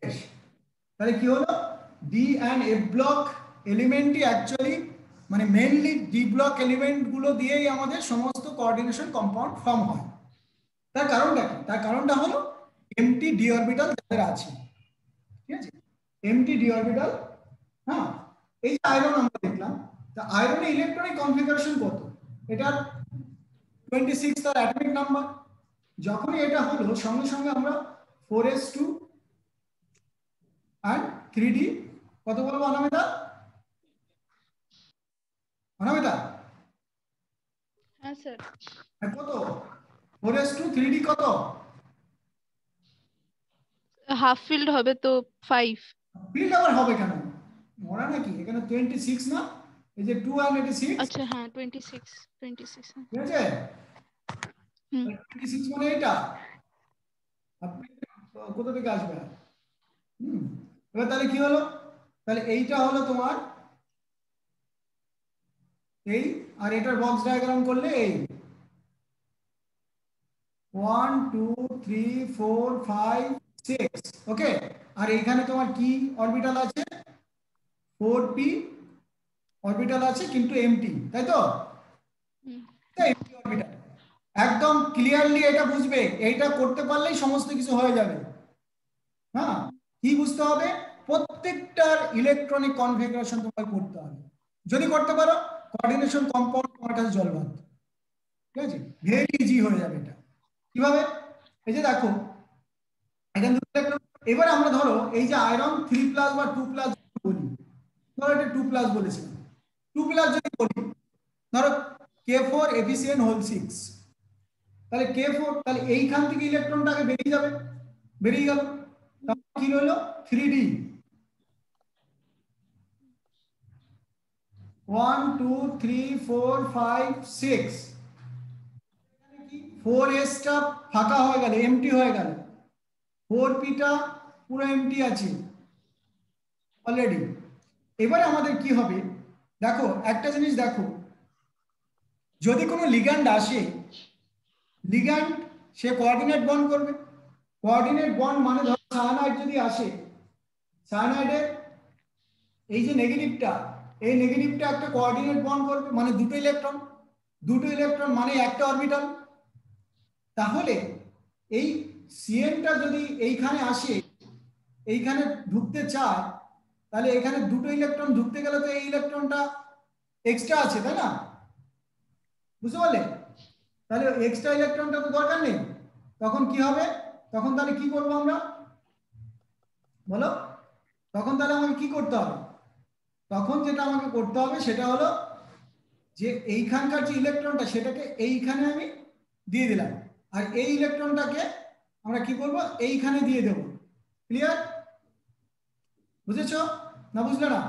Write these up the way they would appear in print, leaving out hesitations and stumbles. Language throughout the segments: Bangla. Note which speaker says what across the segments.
Speaker 1: বেশ, তাহলে কি হলো, ডি অ্যান্ড এফ ব্লক এলিমেন্টই অ্যাকচুয়ালি মানে মেইনলি ডি ব্লক এলিমেন্ট গুলো দিয়েই আমাদের সমস্ত কোঅর্ডিনেশন কম্পাউন্ড ফর্ম হয়। তার কারণটা কি? তার কারণটা হলো এমটি ডি অরবিটাল যাদের আছে, ঠিক আছে, এমটি ডি অরবিটাল। হ্যাঁ, এই যে আয়রন আমরা দেখলাম, তা আয়রনের ইলেকট্রনিক কনফিগারেশন কত? এটার 26 তার অ্যাটমিক নাম্বার। যখনই এটা হলো সঙ্গে সঙ্গে আমরা 4s2 আর 3d কত বলবো অনামিতা? অনামিতা
Speaker 2: হ্যাঁ স্যার।
Speaker 1: কত? 4s2 3d কত?
Speaker 2: হাফ ফিল্ড হবে তো 5।
Speaker 1: ফিল্ড আবার হবে কেন? মরা নাকি? এখানে 26 না, এই যে 2 আর 86,
Speaker 2: আচ্ছা হ্যাঁ 26 26।
Speaker 1: ঠিক আছে,
Speaker 2: হুম
Speaker 1: 26 মানে এটা আপনি কোথা থেকে আসবে? হুম, এবার তাহলে কি হলো, তাহলে এইটা হলো তোমার এই, আর এটার বক্স ডায়াগ্রাম করলে এই 1 2 3 4 5 6, ওকে। আর এইখানে তোমার কি অরবিটাল আছে? 4p অরবিটাল আছে কিন্তু এমটি, তাই তো?
Speaker 2: হুম।
Speaker 1: এমটি অরবিটাল, একদম ক্লিয়ারলি এটা বুঝবে, এইটা করতে পারলেই সমস্ত কিছু হয়ে যাবে। হ্যাঁ, কি বুঝতে হবে? প্রত্যেকটার ইলেকট্রনিক কনফিগারেশন তোমাকে করতে হবে। যদি করতে পারো কোঅর্ডিনেশন কম্পাউন্ড তোমার কাছে জলবাদ, ঠিক আছে, ভেরি ইজি হয়ে যাবে এটা। কিভাবে? এই যে দেখো এখানে দুটো ইলেকট্রন, এবার আমরা ধরো এই যে আয়রন 3+ বা 2+ বলি, ধরো এটা 2+ বলেছিলাম, 2+ যদি বলি, ধরো K4 FeCN হোল 6, তাহলে K4, তাহলে এইখান থেকে ইলেকট্রনটাকে বেরিয়ে যাবে, বেরিয়ে গেল, তাহলে কি হলো 3d, 1 2 3 4 5 6, 4s টা ফাঁকা হয়ে গেল, এমটি হয়ে গেল, 4p টা পুরো এমটি আছে অলরেডি। এবারে আমাদের কি হবে, দেখো একটা জিনিস দেখো, যদি কোনো লিগ্যান্ড আসে, লিগ্যান্ড সে কোঅর্ডিনেট বন্ড করবে। কোঅর্ডিনেট বন্ড মানে ধরো সায়ানাইড যদি আসে, সায়ানাইডের এই যে নেগেটিভটা, এই নেগেটিভটা একটা কোঅর্ডিনেট বন্ড করবে, মানে দুটো ইলেকট্রন, দুটো ইলেকট্রন মানে একটা অরবিটাল। তাহলে এই সিএনটা যদি এইখানে আসে, এইখানে ঢুকতে চায়, তাহলে এখানে দুটো ইলেকট্রন ঢুকতে গেলে তো এই ইলেকট্রনটা এক্সট্রা আছে, তাই না? বুঝতে পারলে? তাহলে এক্সট্রা ইলেকট্রনটা তো দরকার নেই। তখন কি হবে? তখন তাহলে কি করবো আমরা, বলো? তখন তাহলে আমাকে কি করতে হবে? তখন যেটা আমাকে করতে হবে সেটা হলো যে এইখানকার যে ইলেকট্রনটা সেটাকে এইখানে আমি দিয়ে দিলাম, আর এই ইলেকট্রনটাকে আমরা কি করব, এইখানে দিয়ে দেব। ক্লিয়ার? বুঝেছো না বুঝলে না?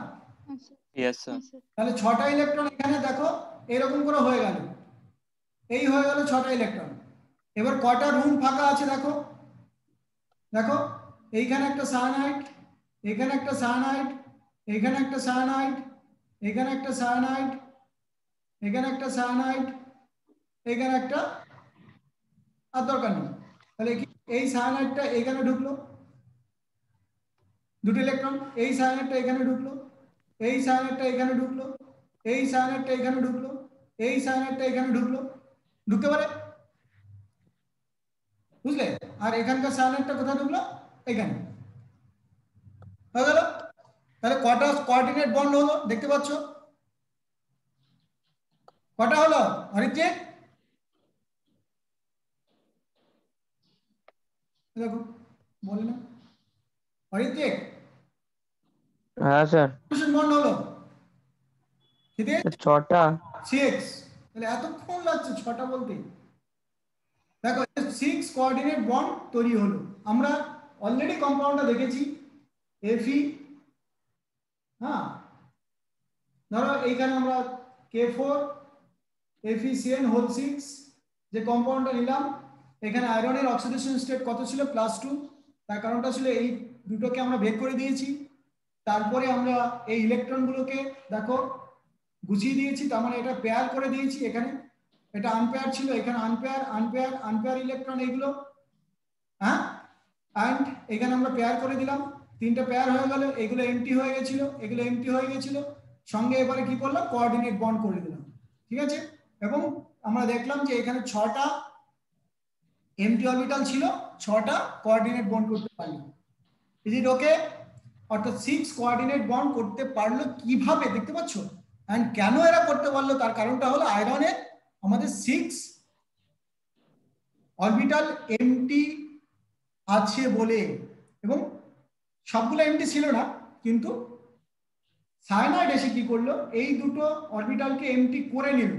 Speaker 3: Yes, sir.
Speaker 1: তাহলে 6টা ইলেকট্রন এখানে দেখো এরকম করে হয়ে গেল, এই হয়ে গেল 6টা ইলেকট্রন। এবার কটা রুম ফাঁকা আছে দেখো, দেখো এইখানে একটা সায়ানাইড, এখানে একটা সায়ানাইড, এখানে একটা সায়ানাইড, এখানে একটা সায়ানাইড, এখানে একটা সায়ানাইড, এখানে একটা, আর দরকার নেই। তাহলে এই সায়ানাইডটা এখানে ঢুকলো, দুটো ইলেকট্রন, এই সায়ানাইডটা এখানে ঢুকলো, এই সায়ানাইডটা এখানে ঢুকলো, এই সায়ানাইডটা এখানে ঢুকলো, এই সায়ানাইডটা এখানে ঢুকলো, ঢুকতে পারে? বুঝলে? আর এখানকার সায়ানাইডটা কোথায় ঢুকলো? এখানে। হয়ে গেল। তাহলে কটা কোঅর্ডিনেট বন্ড হলো দেখতে পাচ্ছ? কটা হলো অরিজিৎ? দেখো বলে না অরিজিৎ,
Speaker 4: হ্যাঁ স্যার।
Speaker 1: বন্ড হলো ক্ষিতিজ?
Speaker 4: 6টা।
Speaker 1: 6। তাহলে এতক্ষণ লাগছে 6টা বলতে? দেখো 6 কোঅর্ডিনেট বন্ড তৈরি হলো। আমরা অলরেডি কম্পাউন্ডটা দেখেছি, Fe, হ্যাঁ, ধরো এইখানে আমরা K4 FeCN হোল 6 যে কম্পাউন্ডটা নিলাম, এখানে আয়রনের অক্সিডেশন স্টেট কত ছিল? +2। তার কারণটা ছিল এই দুটোকে আমরা বের করে দিয়েছি, তারপরে আমরা এই ইলেকট্রনগুলোকে দেখো গুছিয়ে দিয়েছি, তার মানে এটা পেয়ার করে দিয়েছি। এখানে এটা আনপেয়ার ছিল, এখানে আনপেয়ার আনপেয়ার আনপেয়ার ইলেকট্রন এইগুলো, হ্যাঁ, অ্যান্ড এখানে আমরা পেয়ার করে দিলাম। তিনটা পেয়ার হয়ে গেল, এগুলো এমটি হয়ে গেছিল, এগুলো এমটি হয়ে গেছিল, সঙ্গে এবারে কি করলাম, কোঅর্ডিনেট বন্ড করে দিলাম। ঠিক আছে, এবং আমরা দেখলাম যে এখানে 6টা এমটি অরবিটাল ছিল, 6টা কোঅর্ডিনেট বন্ড করতে পারলো। ইজ ইট ওকে? অর্থাৎ 6 কোঅর্ডিনেট বন্ড করতে পারলো কিভাবে দেখতে পাচ্ছ, এন্ড কেন এরা করতে পারলো তার কারণটা হলো আয়রনে আমাদের 6 অরবিটাল এমটি আছে বলে, এবং সবগুলো এমটি ছিল না, কিন্তু সায়ানাইড এসে কি করলো, এই দুটো অরবিটালকে এমটি করে নিল,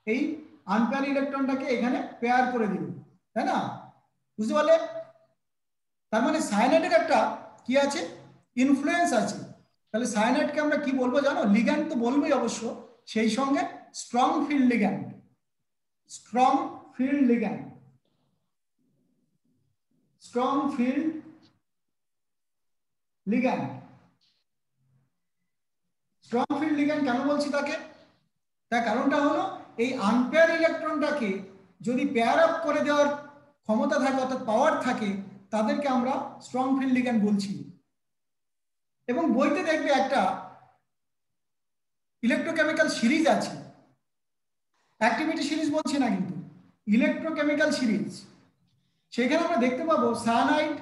Speaker 1: এই আনপেয়ার ইলেকট্রনটাকে এখানে পেয়ার করে দিল, তাই না? বুঝতে পারলে? তার মানে সায়ানাইডের একটা কি আছে, ইনফ্লুয়েন্স আছে। তাহলে সায়ানাইডকে আমরা কি বলবো জানো? লিগ্যান্ড তো বলবোই অবশ্য, সেই সঙ্গে strong field ligand, strong field ligand, strong field ligand. Strong field ligand কেন বলছি তাকে? তার কারণটা হলো এই আনপেয়ার ইলেকট্রনটাকে যদি পেয়ার আপ করে দেওয়ার ক্ষমতা থাকে, অর্থাৎ পাওয়ার থাকে, তাদেরকে আমরা স্ট্রং ফিল্ড লিগ্যান্ড বলছি। এবং বইতে দেখবে একটা ইলেকট্রোকেমিক্যাল সিরিজ আছে, অ্যাক্টিভিটি সিরিজ বলছি না কিন্তু, ইলেকট্রোকেমিক্যাল সিরিজ। সেখানে আমরা দেখতে পাবো সায়ানাইড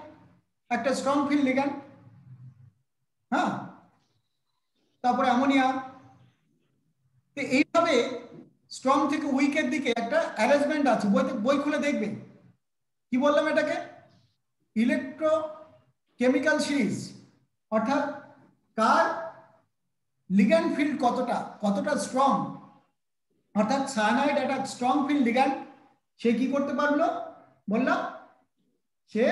Speaker 1: একটা স্ট্রং ফিল্ড লিগ্যান্ড, হ্যাঁ, তারপরে অ্যামোনিয়া। তো এইভাবে স্ট্রং থেকে উইকের দিকে একটা অ্যারেঞ্জমেন্ট আছে, বই খুলে দেখবে। কি বললাম এটাকে? ইলেকট্রোকেমিক্যাল সিরিজ, অর্থাৎ কার লিগ্যান্ড ফিল্ড কতটা স্ট্রং, অর্থাৎ সায়ানাইড একটা স্ট্রং ফিল্ড লিগ্যান্ড, সে কি করতে পারলো বললাম, সে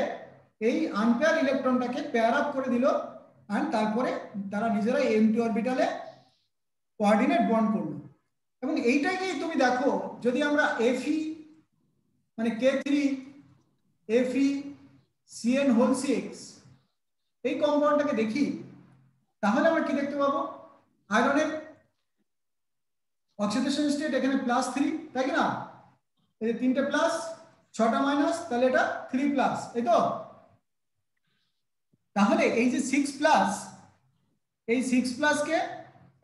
Speaker 1: এই আনপেয়ার ইলেকট্রনটাকে পেয়ার আপ করে দিল, এন্ড তারপরে তারা নিজেরাই এমটি অরবিটালে কোঅর্ডিনেট বন্ড করলো। এবং এইটাকেই তুমি দেখো, যদি আমরা Fe মানে K3 Fe CN6 এই কম্পাউন্ডটাকে দেখি, তাহলে আমরা কি দেখতে পাবো, আয়রনের অক্সিডেশন স্টেট এখানে +3, তাই না? এই 3টে প্লাস 6টা মাইনাস, তাহলে এটা 3+, এই তো। তাহলে এই যে 6+, এই 6+ কে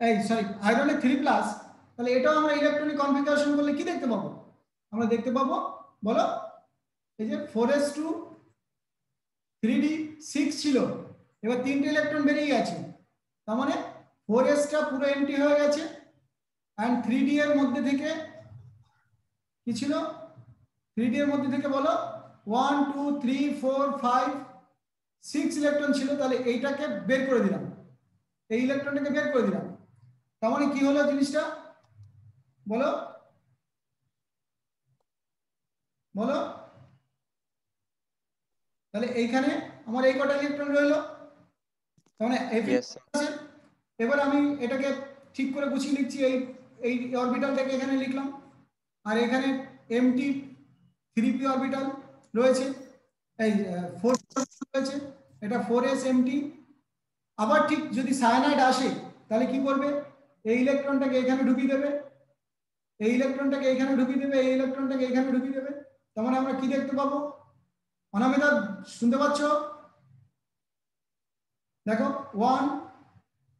Speaker 1: এই সরি আয়রনের 3+, তাহলে এটাও আমরা ইলেকট্রনিক কনফিগারেশন করলে কি দেখতে পাবো? আমরা দেখতে পাবো, বলো, এই যে 4s2 3d6 ছিল, এবার 3টে ইলেকট্রন বেরিয়ে গেছে, তার মানে 4s টা পুরো এমটি হয়ে গেছে, এন্ড 3d এর মধ্যে থেকে কি ছিল, 3d এর মধ্যে থেকে বলো 1 2 3 4 5 6 ইলেকট্রন ছিল, তাহলে এইটাকে বের করে দিলাম, এই ইলেকট্রনটাকে বের করে দিলাম। তার মানে কি হলো জিনিসটা, বলো বলো? তাহলে এইখানে আমার এই কটা ইলেকট্রন রইলো, তার মানে আছে। এবার আমি এটাকে ঠিক করে গুছিয়ে লিখছি, এই অরবিটালটাকে এখানে লিখলাম, আর এখানে এমটি 3p অরবিটাল রয়েছে, এই 4 রয়েছে, এটা 4s এমটি। আবার ঠিক যদি সায়ানাইড আসে তাহলে কি করবে, এই ইলেকট্রনটাকে এখানে ঢুকিয়ে দেবে, এই ইলেকট্রনটাকে এখানে ঢুকিয়ে দেবে, এই ইলেকট্রনটাকে এখানে ঢুকিয়ে দেবে। তার মানে আমরা কি দেখতে পাবো, অনামিকা শুনতে পাচ্ছ? দেখো 1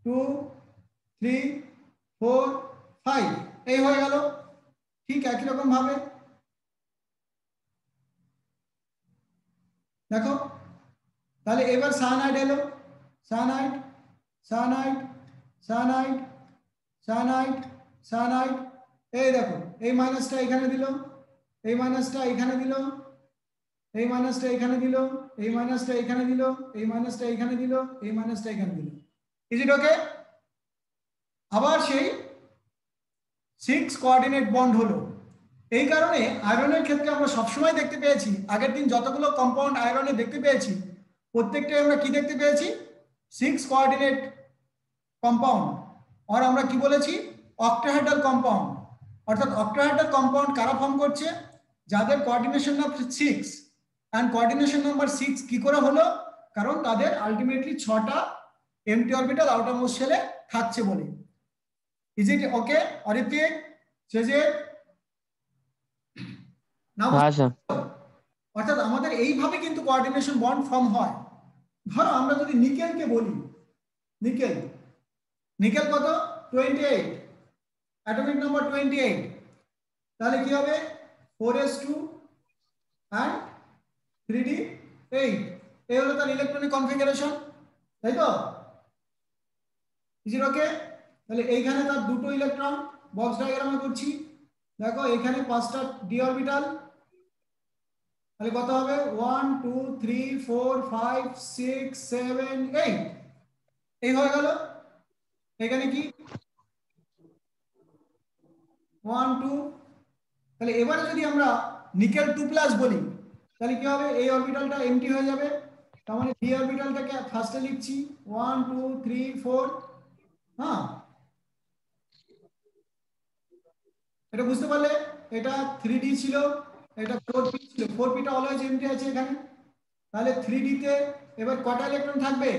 Speaker 1: 2 3 4 5 এই হয়ে গেল। ঠিক একই রকম ভাবে দেখো, তাহলে এবার সায়ানাইড এলো, cyanide cyanide cyanide cyanide cyanide, এই দেখো এই মাইনাসটা এখানে দিল, এই মাইনাসটা এখানে দিল, এই মাইনাসটা এখানে দিল, এই মাইনাসটা এখানে দিল, এই মাইনাসটা এখানে দিল, এই মাইনাসটা এখানে দিল। ইজ ইট ওকে? আবার সেই 6 কোঅর্ডিনেট বন্ড হলো। এই কারণে আয়রনের ক্ষেত্রে আমরা সবসময় দেখতে পেয়েছি, আগের দিন যতগুলো কম্পাউন্ড আয়রনে দেখতে পেয়েছি, প্রত্যেকটাই আমরা কি দেখতে পেয়েছি, 6 কোঅর্ডিনেট কম্পাউন্ড। আর আমরা কি বলেছি, অক্টাহেড্রাল কম্পাউন্ড। অর্থাৎ অক্টাহেড্রাল কম্পাউন্ড কারা ফর্ম করছে, যাদের coordination number 6, and coordination number 6 কি করে হলো, কারণ তাদের আলটিমেটলি 6টা এমটি অরবিটাল আউটারমোস্ট শেলে থাকছে বলে। ইজ ইট ওকে অরিত্রিক, সেজে? না, অর্থাৎ আমাদের এইভাবে কিন্তু কোঅর্ডিনেশন বন্ড ফর্ম হয়, ধরো আমরা যদি নিকেলকে বলি, নিকেল নিকেল কত 28, অ্যাটমিক নাম্বার 28, তাহলে কি হবে 4s2 and 3d8, এই হলো তার ইলেকট্রনিক কনফিগারেশন, তাই তো? Is it okay? তাহলে এইখানে তার দুটো ইলেকট্রন বক্স ডায়াগ্রামে করছি, দেখো এখানে 5টা ডি অরবিটাল, তাহলে কত হবে 1 2 3 4 5 6 7 8, এই হয়ে গেল। এখানে কি 1 2, তাহলে এবারে যদি আমরা নিকেল 2+ বলি তাহলে কি হবে, এই অরবিটালটা এমটি হয়ে যাবে, তার মানে ডি অরবিটালটাকে ফার্স্টে লিখছি 1 2 3 4, হ্যাঁ এটা বুঝতে পারলে? এটা 3d ছিল, এটা 4p ছিল, 4pটা অলওয়েজ এমটি আছে এখানে, তাহলে 3d তে এবার কটা ইলেকট্রন থাকবে,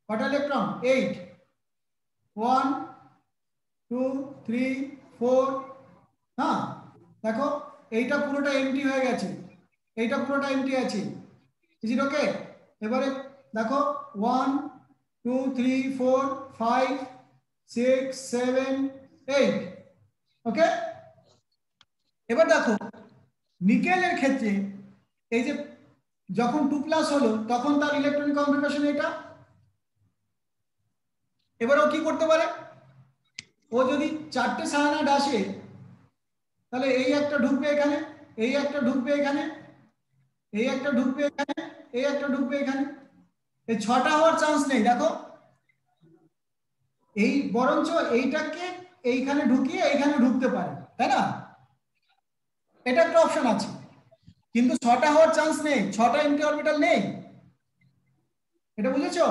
Speaker 1: কটা ইলেকট্রন 8, 1 2 3 4, হ্যাঁ দেখো এইটা পুরোটা এমটি হয়ে গেছে, এইটা পুরোটা এমটি আছে, ইজ ইট ওকে? এবারে দেখো 1 2 3 4 5 6 7 8, ওকে? এবার দেখো নিকেলের ক্ষেত্রে এই যে যখন 2+ হলো তখন তার ইলেকট্রনিক কনফিগারেশন এটা, এবারে ও কি করতে পারে, ও যদি 4টে সায়ানাইড আসে তাহলে এই একটা ঢুকবে এখানে, এই একটা ঢুকবে এখানে, এই একটা ঢুকবে এখানে, এই একটা ঢুকবে এখানে, এই 6টা হওয়ার চান্স নেই। দেখো এই বরঞ্চ এইটাকে এইখানে ঢুকিয়ে এইখানে ঢুকতে পারে, তাই না? এটা একটা অপশন আছে, কিন্তু 6টা হওয়ার চান্স নেই, 6টা এমটি অরবিটাল নেই, এটা বুঝেছো?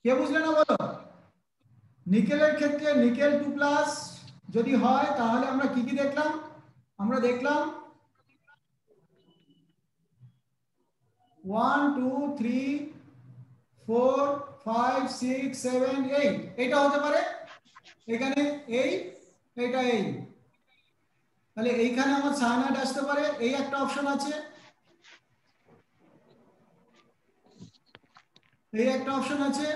Speaker 1: কে বুঝলে না বলো? নিকেলের ক্ষেত্রে নিকেল 2+ যদি হয় তাহলে আমরা কি কি দেখলাম, আমরা দেখলাম 1 2 3 4 5 6 7 8, এটা হতে পারে এখানে এই, এটা এই, তাহলে এইখানে আমার সায়ানাইড আসতে পারে, এই একটা অপশন আছে, এই একটা অপশন আছে,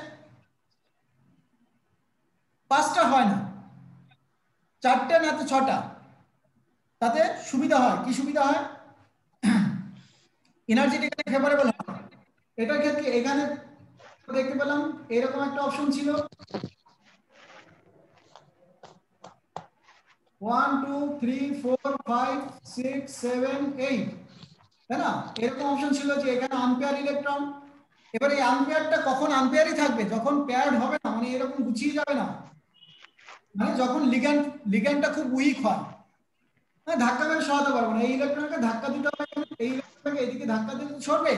Speaker 1: 5টা হয় না, 4টে না তো 6টা, তাতে সুবিধা হয়, কি সুবিধা হয়, এনার্জেটিক্যালি ফেভারেবল হয়। এটার ক্ষেত্রে এখানে দেখতে পেলাম এরকম একটা অপশন ছিল 1 2 3 4 5 6 7 8, তাই না? এরকম অপশন ছিল যে এখানে আনপেয়ার ইলেকট্রন, এবার এই আনপেয়ারটা কখন আনপেয়ারই থাকবে, যখন পেয়ার্ড হবে না, মানে এরকম গুছিয়ে যাবে না, মানে যখন লিগ্যান্ডটা খুব উইক হয়, হ্যাঁ ধাক্কা মেরে সরাতে পারবো না, এই ইলেকট্রনকে ধাক্কা দিতে হবে, এই ইলেকট্রনকে এদিকে ধাক্কা দিতে সরবে,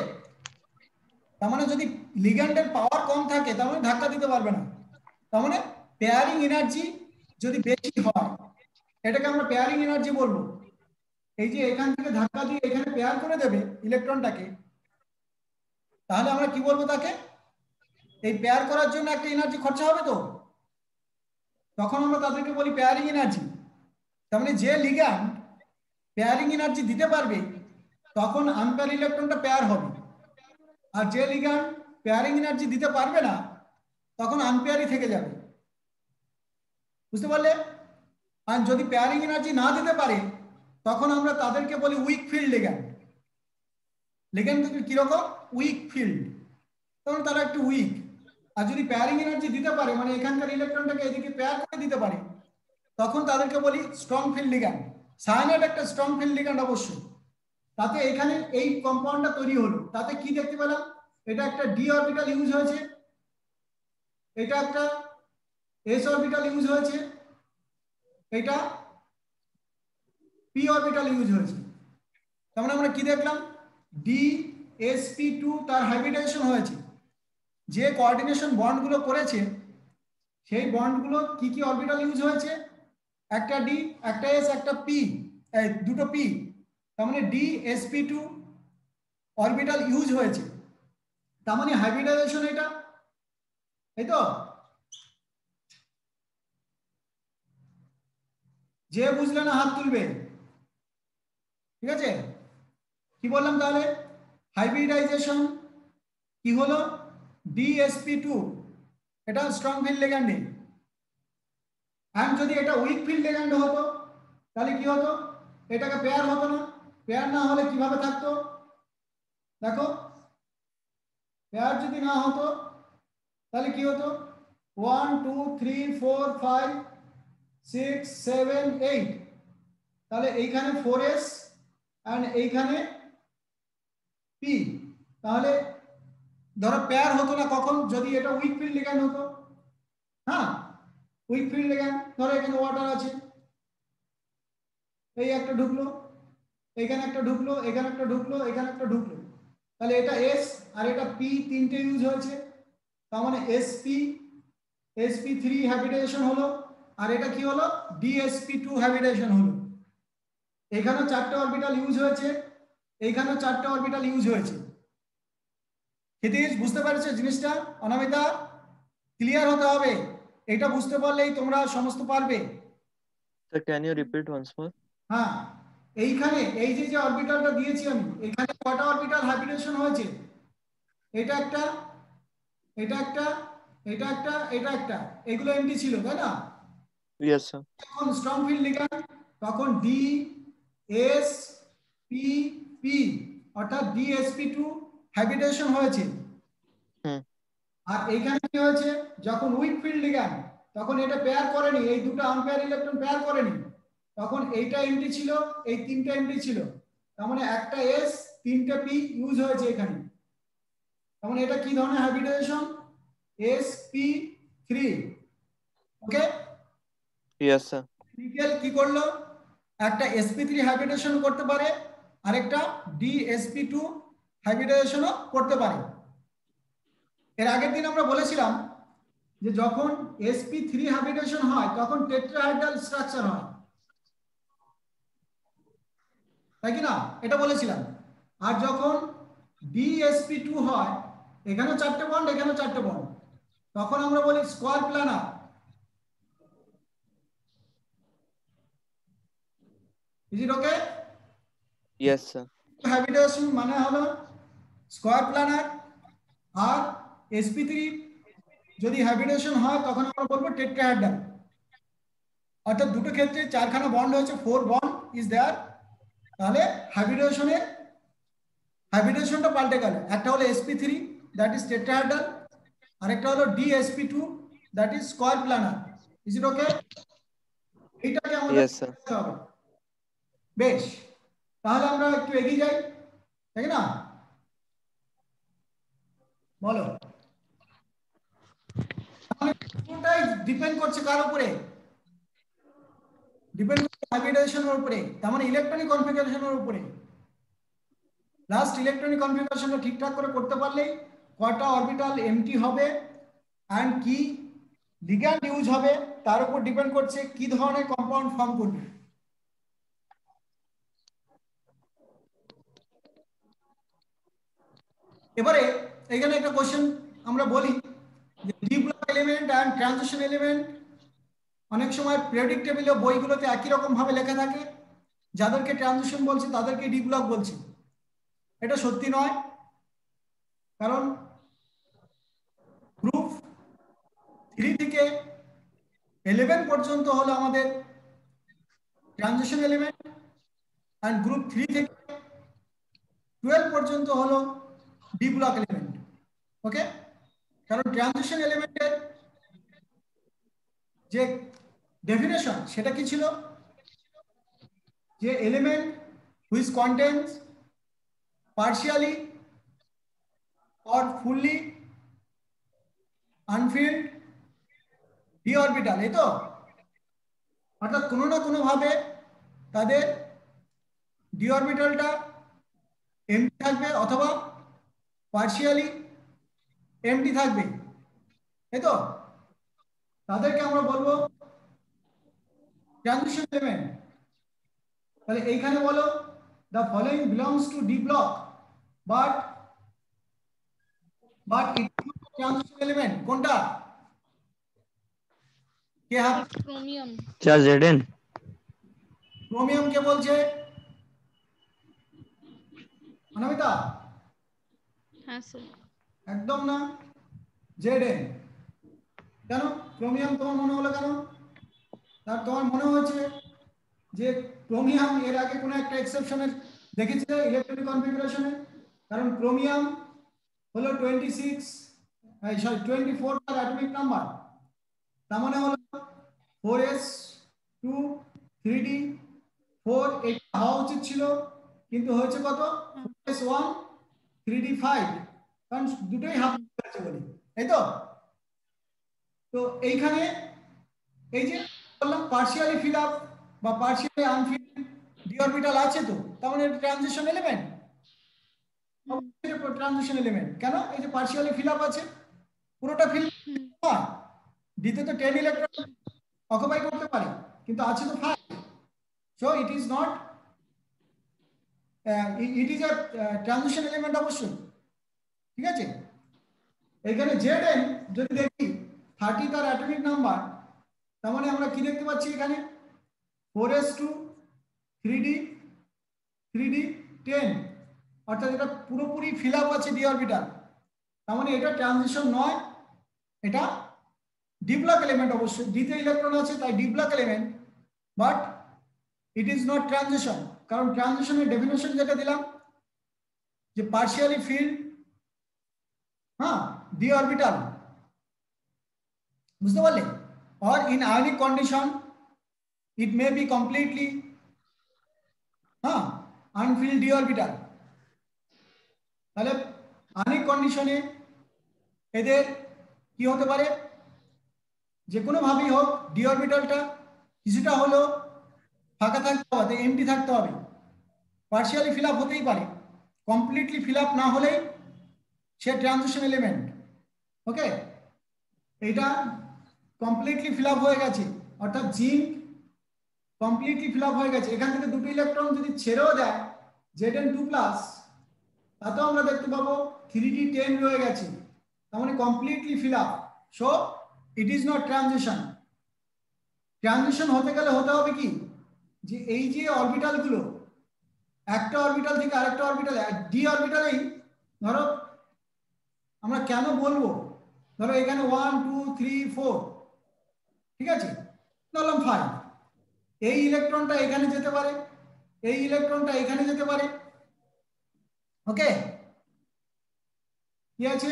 Speaker 1: তার মানে যদি লিগ্যান্ডের পাওয়ার কম থাকে তার মানে ধাক্কা দিতে পারবে না, তার মানে পেয়ারিং এনার্জি যদি বেশি হয় এটাকে আমরা পেয়ারিং এনার্জি বলবো। এই যে এখান থেকে ধাক্কা দিয়ে এখানে পেয়ার করে দেবে ইলেকট্রনটাকে, তাহলে আমরা কি বলবো তাকে, এই পেয়ার করার জন্য একটা এনার্জি খরচা হবে, তো তখন আমরা তাদেরকে বলি পেয়ারিং এনার্জি। তার মানে যে লিগ্যান্ড পেয়ারিং এনার্জি দিতে পারবে তখন আনপেয়ার ইলেকট্রনটা পেয়ার হবে, আর যে লিগ্যান্ড পেয়ারিং এনার্জি দিতে পারবে না তখন আনপেয়ারই থেকে যাবে, বুঝতে পারলে? আর যদি পেয়ারিং এনার্জি না দিতে পারে তখন আমরা তাদেরকে বলি উইক ফিল্ড লিগ্যান্ড। লিগ্যান্ড কিরকম উইক ফিল্ড, তখন তারা একটু উইক। আর যদি পেয়ারিং এনার্জি দিতে পারে মানে এখানকার ইলেকট্রনটাকে এদিকে পেয়ার করে দিতে পারে তখন তাদেরকে বলি স্ট্রং ফিল্ড লিগ্যান্ড। সায়ানাইড একটা স্ট্রং ফিল্ড লিগ্যান্ড অবশ্যই, তাতে এখানে এই কম্পাউন্ডটা তৈরি হলো, তাতে কি দেখতে পেলাম, এটা একটা ডি অরবিটাল ইউজ হয়েছে, এটা একটা এস অরবিটাল ইউজ হয়েছে, এটা পি অরবিটাল ইউজ হয়েছে, তার মানে আমরা কি দেখলাম, DsP2 তার হাইব্রিডাইজেশন হয়েছে, যে কোঅর্ডিনেশন বন্ডগুলো করেছে সেই বন্ডগুলো কি কি অরবিটাল ইউজ হয়েছে, একটা ডি একটা এস একটা পি, দুটো পি, তার মানে DsP2 অরবিটাল ইউজ হয়েছে, তার মানে হাইব্রিডাইজেশন এটা, এই তো? যে বুঝলে না হাত তুলবে, ঠিক আছে? কি বললাম তাহলে? হাইব্রিডাইজেশন কি হলো? DsP2, এটা স্ট্রং ফিল্ড লিগ্যান্ডে। যদি এটা উইক ফিল্ড লিগ্যান্ড হতো তাহলে কি হতো? এটাকে পেয়ার হতো না। পেয়ার না হলে কিভাবে থাকতো? দেখো, পেয়ার যদি না হতো তাহলে কি হতো? 1 2 3 4 5 6 7 8, তাহলে এইখানে 4s এন্ড এইখানে p। তাহলে ধরো পেয়ার হতো না কখন? যদি এটা উইক ফিল্ড লিগ্যান্ড হতো। হ্যাঁ, উইক ফিল্ড লিগ্যান্ড, ধরো এখানে ওয়াটার আছে, এই একটা ঢুকলো, এখানে একটা ঢুকলো, এখানে একটা ঢুকলো, এখানে একটা ঢুকলো, তাহলে এটা s আর এটা p, তিনটে ইউজ হয়েছে, তার মানে sp3 হ্যাবিটেশন হলো, আর এটা কি হলো? dsp2 হ্যাবিটেশন হলো। এখানেও চারটে অরবিটাল ইউজ হয়েছে, এইখানেও চারটে অরবিটাল ইউজ হয়েছে। ক্ষিতিশ বুঝতে পারছো জিনিসটা? অনামিতা ক্লিয়ার হতে হবে, এটা বুঝতে পারলেই তোমরা সমস্ত পারবে।
Speaker 4: Sir, can you repeat once more?
Speaker 1: হ্যাঁ, এইখানে এই যে যে অরবিটালটা দিয়েছি আমি, এখানে কয়টা অরবিটাল হ্যাবিটেশন হয়েছে? এটা একটা, এটা একটা, এটা একটা, এটা একটা, এগুলো এমটি ছিল, তাই না?
Speaker 4: Yes, sir.
Speaker 1: যখন স্ট্রং ফিল্ড লিগ্যান্ড তখন ডি এস পি পি, অর্থাৎ DsP2 হ্যাবিটেশন হয়েছে। আর এইখানে কি হয়েছে? যখন উইক ফিল্ড লিগ্যান্ড তখন এটা পেয়ার করেনি, এই দুটো আনপেয়ার ইলেকট্রন পেয়ার করেনি, তখন এইটা এমটি ছিল, এই তিনটা এমটি ছিল, তার মানে একটা এস তিনটা পি ইউজ হয়েছে এখানে। তার মানে এটা কি ধরনের হ্যাবিটেশন? sp3। ওকে,
Speaker 4: Yes, sir.
Speaker 1: নিকেল কি করলো? একটা sp3 হ্যাবিটেশন করতে পারে, আরেকটা dsp2 হ্যাবিটেশনও করতে পারে। এর আগের দিন আমরা বলেছিলাম যে যখন sp3 হ্যাবিটেশন হয় তখন টেট্রাহাইড্রাল স্ট্রাকচার হয়, তাই কি না? এটা বলেছিলাম। আর যখন dsp2 হয়, এখানেও চারটে বন্ড, এখানেও চারটে বন্ড, তখন আমরা বলি square planar. Is it okay?
Speaker 4: Yes, sir.
Speaker 1: Habitation মানে হলো স্কয়ার প্ল্যানার, আর sp3 যদি হ্যাবিটেশন হয় তখন আমরা বলবো টেট্রাহাইড্রাল। অর্থাৎ দুটো ক্ষেত্রে চারখানা বন্ড হয়েছে, 4 বন্ড ইজ দেয়ার, তাহলে হ্যাবিটেশনটা পাল্টে গেল। একটা হলো sp3 দ্যাট ইজ টেট্রাহাইড্রাল, আরেকটা হলো dsp2 that is square planar. Is it okay? এইটাকে আমাদের
Speaker 4: Yes, sir.
Speaker 1: করতে হবে। বেশ, তাহলে আমরা একটু এগিয়ে যাই, তাই না? বলো, তাহলে পুরোটাই ডিপেন্ড করছে কার উপরে? ডিপেন্ড করছে হ্যাবিটেশনের উপরে, তার মানে ইলেকট্রনিক কনফিগারেশনের উপরে। লাস্ট ইলেকট্রনিক কনফিগারেশনটা ঠিকঠাক করে করতে পারলেই কয়টা অরবিটাল এমটি হবে এন্ড কি লিগ্যান্ড ইউজ হবে তার উপর ডিপেন্ড করছে কি ধরনের কম্পাউন্ড ফর্ম করবে। এবারে এখানে একটা কোশ্চেন আমরা বলি যে D block element and transition element অনেক সময় পিরিয়ডিক টেবিলে বইগুলোতে একই রকম ভাবে লেখা থাকে, যাদেরকে ট্রানজিশন বলছে তাদেরকে ডি ব্লক বলছে। এটা সত্যি নয়, কারণ গ্রুপ 3 থেকে 11 পর্যন্ত হলো আমাদের ট্রানজিশন এলিমেন্ট, এন্ড গ্রুপ 3 থেকে 12 পর্যন্ত হলো ডি ব্লক এলিমেন্ট। ওকে, কারণ ট্রানজিশন এলিমেন্টের যে ডেফিনেশন সেটা কি ছিল? যে element which contains partially or fully unfilled d orbital, এই তো? অর্থাৎ কোনো না কোনো ভাবে তাদের ডি অরবিটালটা এমটি থাকবে অথবা পার্শিয়ালি এমটি থাকবে, এই তো? তাদেরকে আমরা বলবো ট্রানজিশন এলিমেন্ট। তাহলে এইখানে বলো the following belongs to d block but it is not a transition element, কোনটা? কে হাত?
Speaker 2: ক্রোমিয়াম।
Speaker 4: Sir, Zn.
Speaker 1: ক্রোমিয়াম কে বলছে? অনামিতা
Speaker 2: হ্যাঁ স্যার।
Speaker 1: একদম না, Zn। কেন ক্রোমিয়াম তোমার মনে হলো কেন? তার তোমার মনে হয়েছে যে ক্রোমিয়াম এর আগে কোনো একটা এক্সেপশনের দেখেছিলে ইলেকট্রনিক কনফিগারেশনে? কারণ ক্রোমিয়াম হলো 26 সরি 24 তার অ্যাটমিক নাম্বার। তার মানে হলো 4s2 3d 4 এটা হওয়া উচিত ছিল, কিন্তু হয়েছে কত? 4s1 3d 5, কারণ দুটোই হাফ আছে বলি, তাই তো? তো এইখানে এই যে বললাম পার্শিয়ালি ফিল আপ বা পার্শিয়ালি আনফিল ডি অরবিটাল আছে, তো তার মানে ট্রানজিশন এলিমেন্ট, ট্রানজিশন এলিমেন্ট। কেন? এই যে পার্শিয়ালি ফিল আপ আছে, পুরোটা ফিল না, ডিতে তো 10 ইলেকট্রন অকুপাই করতে পারে, কিন্তু আছে তো 5। So it is not, it is a transition element অবশ্যই। ঠিক আছে, এখানে Zn যদি দেখি 30 তার অ্যাটমিক নাম্বার, তার মানে আমরা কি দেখতে পাচ্ছি এখানে? 4s2 3d 3d 10, অর্থাৎ এটা পুরোপুরি ফিল আপ আছে ডি অরবিটাল। তার মানে এটা ট্রানজিশন নয়, এটা ডি ব্লক এলিমেন্ট। অবশ্যই ডিতে ইলেকট্রন আছে তাই D block element, but it is not transition. কারণ ট্রানজিশনের ডেফিনেশন যেটা দিলাম যে পার্শিয়ালি ফিল্ড, হ্যাঁ, ডি অরবিটাল, বুঝতে পারলে? or in ionic condition it may be completely unfilled d orbital। তাহলে আয়নিক কন্ডিশনে এদের কি হতে পারে? যে কোনো ভাবেই হোক ডি অরবিটালটা কিছুটা হলো ফাঁকা থাকতে হবে, এমটি থাকতে হবে। পার্শিয়ালি ফিল আপ হতেই পারে, কমপ্লিটলি ফিল আপ না হলেই সে ট্রানজিশন এলিমেন্ট। ওকে, এইটা কমপ্লিটলি ফিল আপ হয়ে গেছে, অর্থাৎ জিঙ্ক কমপ্লিটলি ফিল আপ হয়ে গেছে। এখান থেকে দুটো ইলেকট্রন যদি ছেড়েও দেয় Zn2+, তাতেও আমরা দেখতে পাবো 3d10 রয়ে গেছে, তার মানে completely fill up. So it is not transition. Transition হতে গেলে হতে হবে কি, যে এই যে অরবিটাল গুলো একটা অরবিটাল থেকে আরেকটা অরবিটাল, ডি অরবিটালেই ধরো আমরা কেন বলবো, ধরো এখানে 1 2 3 4, ঠিক আছে, ধরলাম 5, এই ইলেকট্রনটা এখানে যেতে পারে, এই ইলেকট্রনটা এখানে যেতে পারে। ওকে, কি আছে?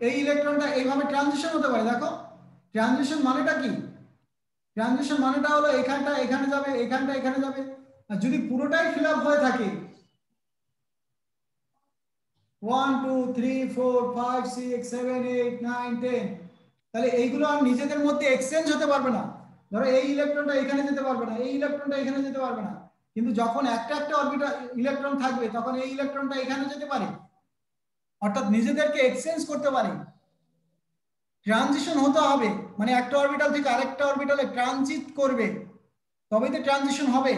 Speaker 1: এই ইলেকট্রনটা এইভাবে ট্রানজিশন হতে পারে। দেখো ট্রানজিশন মানেটা কি? ট্রানজিশন মানেটা হলো এখানটা এখানে যাবে, এখানটা এখানে যাবে। আর যদি পুরোটাই ফিল আপ হয়ে থাকে 1 2 3 4 5 6 7 8 9 10, তাহলে এইগুলো আর নিজেদের মধ্যে এক্সচেঞ্জ হতে পারবে না। ধরো এই ইলেকট্রনটা এখানে যেতে পারবে না, এই ইলেকট্রনটা এখানে যেতে পারবে না, কিন্তু যখন একটা একটা অরবিটাল ইলেকট্রন থাকবে তখন এই ইলেকট্রনটা এখানে যেতে পারে, অর্থাৎ নিজেদেরকে এক্সচেঞ্জ করতে পারে। ট্রানজিশন হতে হবে মানে একটা অরবিটাল থেকে আরেকটা অরবিটালে ট্রানজিট করবে, তবেই তো ট্রানজিশন হবে।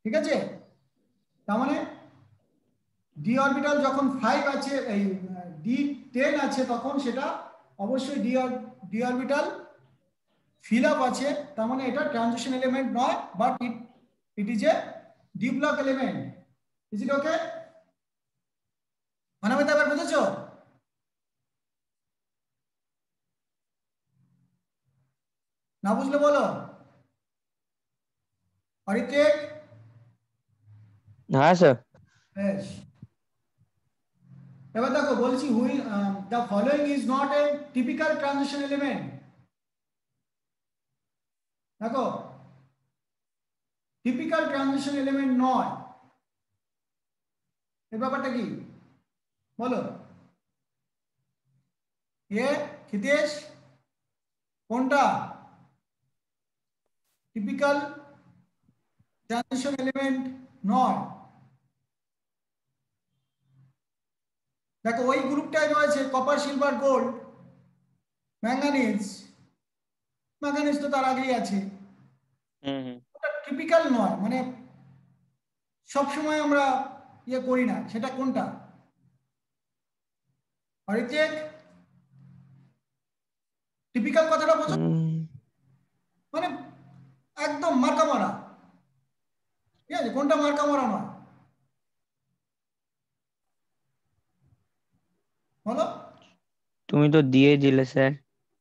Speaker 1: ঠিক আছে, তার মানে ডি অরবিটাল যখন 5 আছে, এই d10 আছে, তখন সেটা অবশ্যই ডি অরবিটাল ফিল আপ আছে, তার মানে এটা ট্রানজিশন এলিমেন্ট নয়, but it is a D block element. Is it okay? Anamita এবার বুঝেছো? না বুঝলে বলো। অরিত্রিক?
Speaker 4: হ্যাঁ স্যার।
Speaker 1: বেশ, এবার দেখো বলছি, wheel the following is not a typical transition element. দেখো টিপিক্যাল ট্রানজিশন এলিমেন্ট নয়, এর ব্যাপারটা কি বলো? এ ক্ষিতেশ, কোনটা টিপিক্যাল ট্রানজিশন এলিমেন্ট নয়? দেখো ওই গ্রুপটায় রয়েছে copper silver gold manganese, manganese তো তার আগেই আছে। ওটা টিপিক্যাল নয়, মানে সবসময় আমরা ইয়ে করি না, সেটা কোনটা? অরিত্রিক, টিপিক্যাল কথাটা বোঝো? মার্কা মারা, ঠিক আছে, কোনটা মার্কা মারা নয় বলো?
Speaker 3: তুমি তো দিয়ে দিলে স্যার।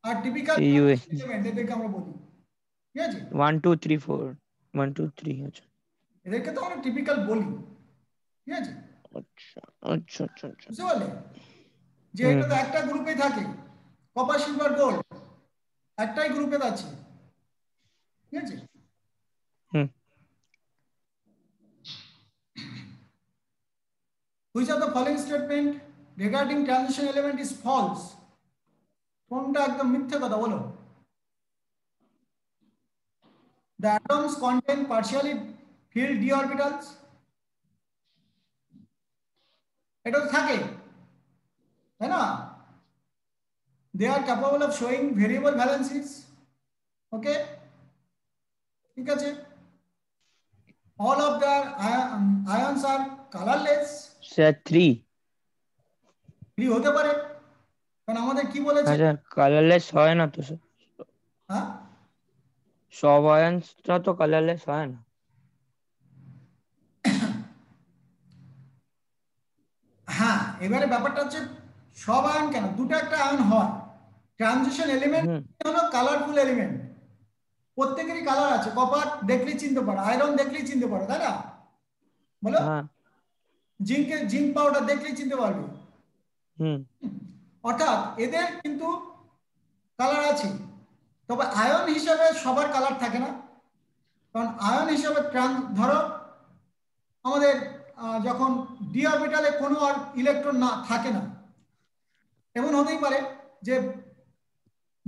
Speaker 1: আর টিপিক্যাল
Speaker 3: ইউএ
Speaker 1: এলিমেন্ট এদেরকে আমরা বলি, ঠিক আছে,
Speaker 3: 1 2 3 4 1 2 3 আচ্ছা
Speaker 1: এদেরকে তো আমরা টিপিক্যাল বলি, ঠিক আছে,
Speaker 3: আচ্ছা আচ্ছা আচ্ছা আচ্ছা
Speaker 1: বুঝতে পারলে? যে
Speaker 3: হুম
Speaker 1: এটা তো একটা গ্রুপে থাকে, কপার সিলভার গোল্ড একটাই গ্রুপে আছে, ঠিক আছে।
Speaker 3: হুম
Speaker 1: Which of the following statement regarding transition element is false? কোনটা একদম মিথ্যে কথা বলো? The atoms contain partially filled d orbitals, এটা তো থাকে, তাই না? They are capable of showing variable valencies, okay, ঠিক আছে। All of their ions are colorless,
Speaker 3: sir 3
Speaker 1: কি হতে পারে? কারণ আমাদের কি বলেছে?
Speaker 3: আচ্ছা কালারলেস হয় না তো স্যার,
Speaker 1: হ্যাঁ
Speaker 3: সব আয়নসটা তো কালারলেস হয় না।
Speaker 1: হ্যাঁ, এবারে ব্যাপারটা হচ্ছে সব আয়ন কেন, দুটো একটা আয়ন হয়, ট্রানজিশন এলিমেন্ট
Speaker 3: হুম
Speaker 1: হলো কালারফুল এলিমেন্ট, প্রত্যেকেরই কালার আছে, কপার দেখলেই চিনতে পারো, আয়রন দেখলেই চিনতে পারো, তাই না? বলো,
Speaker 3: হ্যাঁ
Speaker 1: জিঙ্ক পাউডার দেখলেই চিনতে পারবে।
Speaker 3: হুম
Speaker 1: অর্থাৎ এদের কিন্তু কালার আছে, তবে আয়ন হিসাবে সবার কালার থাকে না। কারণ আয়ন হিসাবে ধরো আমাদের যখন ডি অরবিটালে কোনো আর ইলেকট্রন না থাকে না, এমন হতেই পারে যে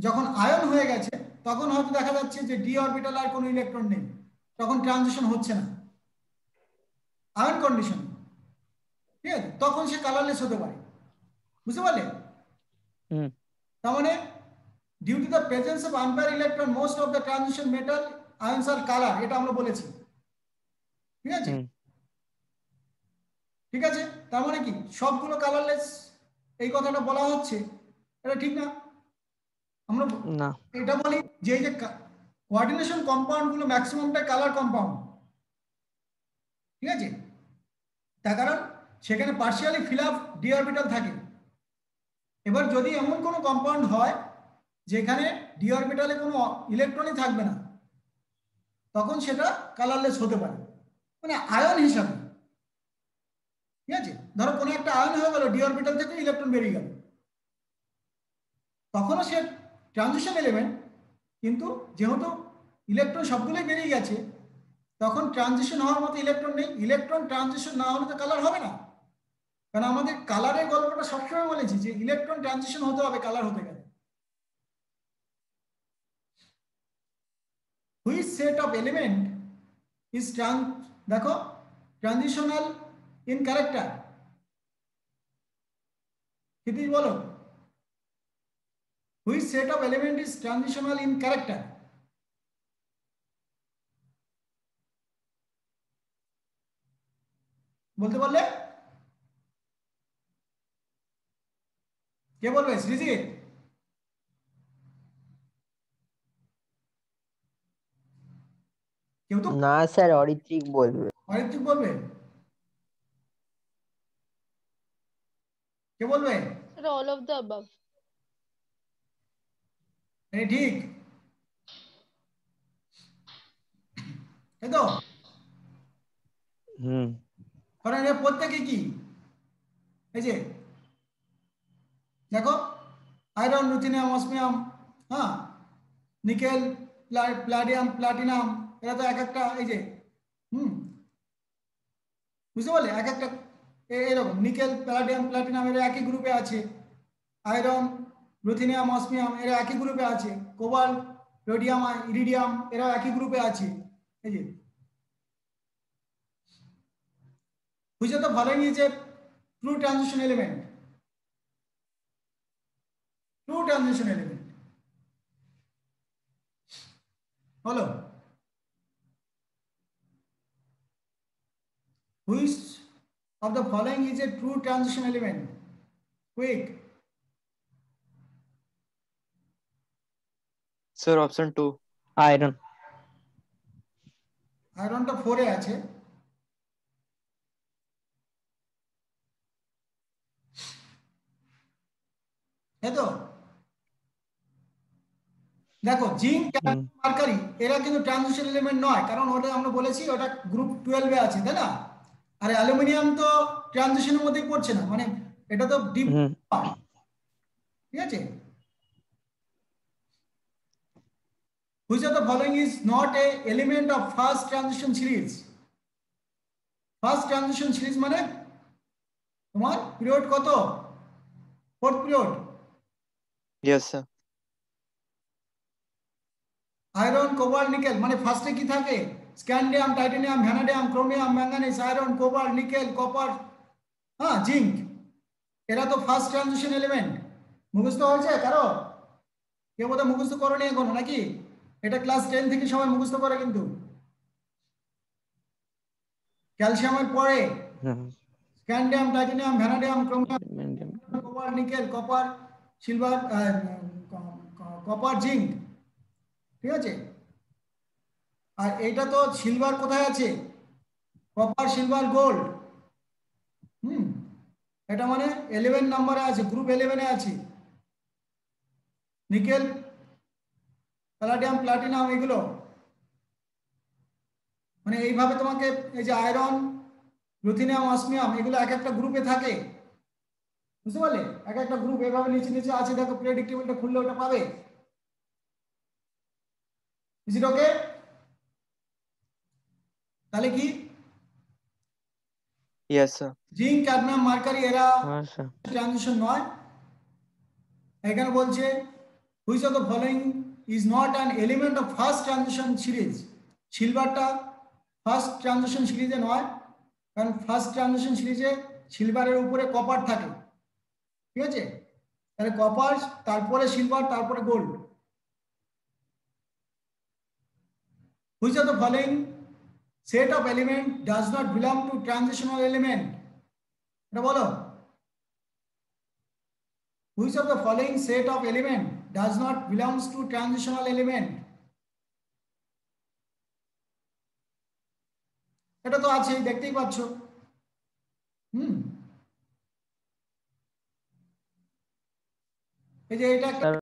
Speaker 1: যখন আয়ন হয়ে গেছে তখন হয়তো দেখা যাচ্ছে যে ডি অরবিটালে আর কোনো ইলেকট্রন নেই, তখন ট্রানজিশন হচ্ছে না, আয়ন কন্ডিশন, ঠিক আছে, তখন সে কালারলেস হতে পারে, বুঝতে পারলে?
Speaker 3: হুম
Speaker 1: তার মানে due to the presence of unpaired electron most of the transition metal ions আর কালার, এটা আমরা বলেছি, ঠিক আছে,
Speaker 3: হুম
Speaker 1: ঠিক আছে। তার মানে কি সবগুলো কালারলেস এই কথাটা বলা হচ্ছে, এটা ঠিক না। আমরা
Speaker 3: না
Speaker 1: এটা বলি যে এই যে কোঅর্ডিনেশন কম্পাউন্ড গুলো ম্যাক্সিমামটা কালার কম্পাউন্ড, ঠিক আছে, তার কারণ সেখানে partially fill up D orbital থাকে। এবার যদি এমন কোনো কম্পাউন্ড হয় যেখানে ডি অরবিটালে কোনো ইলেকট্রনই থাকবে না, তখন সেটা কালারলেস হতে পারে, মানে আয়ন হিসাবে, ঠিক আছে। ধরো কোনো একটা আয়ন হয়ে গেল, ডি অরবিটাল থেকে ইলেকট্রন বেরিয়ে গেল, তখনও সে ট্রানজিশন এলিমেন্ট, কিন্তু যেহেতু ইলেকট্রন সবগুলোই বেরিয়ে গেছে, তখন ট্রানজিশন হওয়ার মতো ইলেকট্রন নেই, ইলেকট্রন ট্রানজিশন না হলে তো কালার হবে না। কারণ আমাদের কালারের গল্পটা সবসময় বলেছি যে ইলেকট্রন ট্রানজিশন হতে হবে কালার হতে গেলে। Which set of element is দেখো ট্রানজিশনাল ইন ক্যারেক্টার, ক্ষিতিশ বলো, which set of element is transitional in character? বলতে পারলে? কে বলবে? সৃজিত? কেউ তো
Speaker 5: না স্যার, অরিত্রিক বলবে।
Speaker 1: অরিত্রিক বলবে, কে বলবে?
Speaker 2: Sir, all of the above.
Speaker 1: এই ঠিক, তাই তো?
Speaker 3: হুম
Speaker 1: কারণ এর প্রত্যেকে কি, এই যে দেখো আয়রন, রুথিনিয়াম, অসমিয়াম, হ্যাঁ, নিকেল, প্লাডিয়াম, প্লাটিনাম, এরা তো এক একটা এই যে, হুম, বুঝতে পারলে, এক একটা এরকম নিকেল, প্যালাডিয়াম, প্লাটিনাম এরা একই গ্রুপে আছে, আয়রন, রুথিনিয়াম, অসমিয়াম এরা একই গ্রুপে আছে, কোবাল্ট, রোডিয়াম, ইরিডিয়াম এরা একই গ্রুপে আছে, এই যে বুঝে তো ভালোই নিয়েছে। True transition element, true transition element হলো which of the following is a true transition element? Quick.
Speaker 4: Sir, option 2.
Speaker 3: Iron
Speaker 1: আয়রনটা 4 এ আছে, তাই তো? দেখো জিঙ্ক,
Speaker 3: হুম
Speaker 1: মার্কারি এরা কিন্তু ট্রানজিশন এলিমেন্ট নয়, কারণ ওটা আমরা বলেছি ওটা গ্রুপ 12 এ আছে, তাই না? আর অ্যালুমিনিয়াম তো ট্রানজিশনের মধ্যেই পড়ছে না, মানে এটা তো ডিপ,
Speaker 3: হুম
Speaker 1: ঠিক আছে? Which of the following is not a element of first transition series? First transition series মানে তোমার পিরিয়ড কত? Fourth period.
Speaker 4: Yes, sir.
Speaker 1: Iron, cobalt, nickel, মানে ফার্স্টে কি থাকে? Scandium, titanium, vanadium, chromium, manganese, iron, cobalt, nickel, copper, হ্যাঁ, জিঙ্ক, এরা তো ফার্স্ট ট্রানজিশন এলিমেন্ট। মুখস্থ হয়েছে কারো? কেউ বোধহয় মুখস্থ করোনি এখনো নাকি? এটা ক্লাস 10 থেকে সবাই মুখস্থ করে কিন্তু। ক্যালসিয়ামের পরে
Speaker 3: হুম
Speaker 1: scandium, titanium, vanadium, chromium, cobalt, nickel, copper, silver, copper, zinc, ঠিক আছে? আর এইটা তো সিলভার কোথায় আছে? Copper, silver, gold. হুম, এটা মানে 11 নম্বরে আছে, গ্রুপ 11 এ আছে। নিকেল, প্যালাডিয়াম, প্লাটিনাম, এগুলো মানে এইভাবে তোমাকে, এই যে আয়রন, রুথিনিয়াম, অসমিয়াম, এগুলো এক একটা গ্রুপে থাকে, বুঝতে পারলে? এক একটা গ্রুপ এভাবে নিচে নিচে আছে, দেখো পিরিয়ডিক টেবিলটা খুললে ওটা পাবে। Is it okay? তাহলে কি
Speaker 4: Yes, sir.
Speaker 1: Zinc, cadmium, mercury এরা
Speaker 3: হ্যাঁ স্যার।
Speaker 1: ট্রানজিশন নয়। এখানে বলছে which of the following is not an element of first transition series? সিলভারটা ফার্স্ট ট্রানজিশন সিরিজে নয়, কারণ ফার্স্ট ট্রানজিশন সিরিজে সিলভারের উপরে কপার থাকে, ঠিক আছে? তাহলে কপার, তারপরে সিলভার, তারপরে gold. Which of the following set of element does not belong to transitional element? এটা বলো। Which of the following set of element does not belongs to transitional element? এটা তো আছে, দেখতেই পাচ্ছ। হুম, এই যে এটা একটা
Speaker 3: স্যার